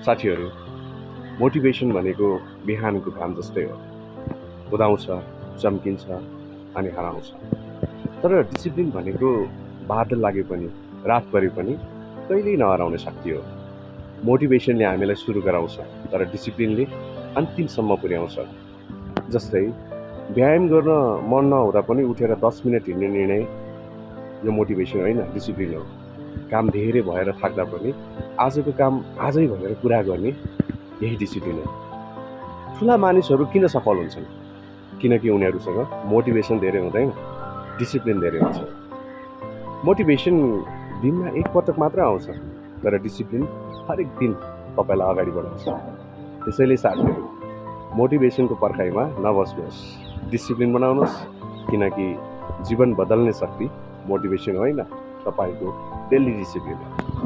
साथीहरू, मोटिभेसन भनेको बिहानको घाम जस्तै हो। उदाउँछ, चम्किन्छ अनि हराउँछ। तर डिसिप्लिन भनेको बादल लागे पनि, रात परे पनि कहिल्यै नहराउने शक्ति हो। मोटिभेसनले हामीलाई सुरु गराउँछ, तर डिसिप्लिनले अन्तिमसम्म पुर्याउँछ। जस्तै व्यायाम गर्न मन नहुँदा पनि उठेर 10 मिनट हिँड्ने निर्णय, यो मोटिभेसन होइन, डिसिप्लिन हो। काम धेरै भएर थाक्दा पनि आजको काम आजै भनेर पुरा गर्ने, यही डिसिप्लिन हो। ठुला मानिसहरू किन सफल हुन्छन्? किनकि उनीहरूसँग मोटिभेसन धेरै हुँदैन, डिसिप्लिन धेरै हुन्छ। मोटिभेसन दिनमा एकपटक मात्र आउँछ, तर डिसिप्लिन हरेक दिन तपाईँलाई अगाडि बढाउँछ। त्यसैले साथीहरू, मोटिभेसनको पर्खाइमा नबस्नुहोस्, डिसिप्लिन बनाउनुहोस्, किनकि जीवन बदल्ने शक्ति मोटिभेसन होइन, तपाईँको डेली डिसिप्लिन हो।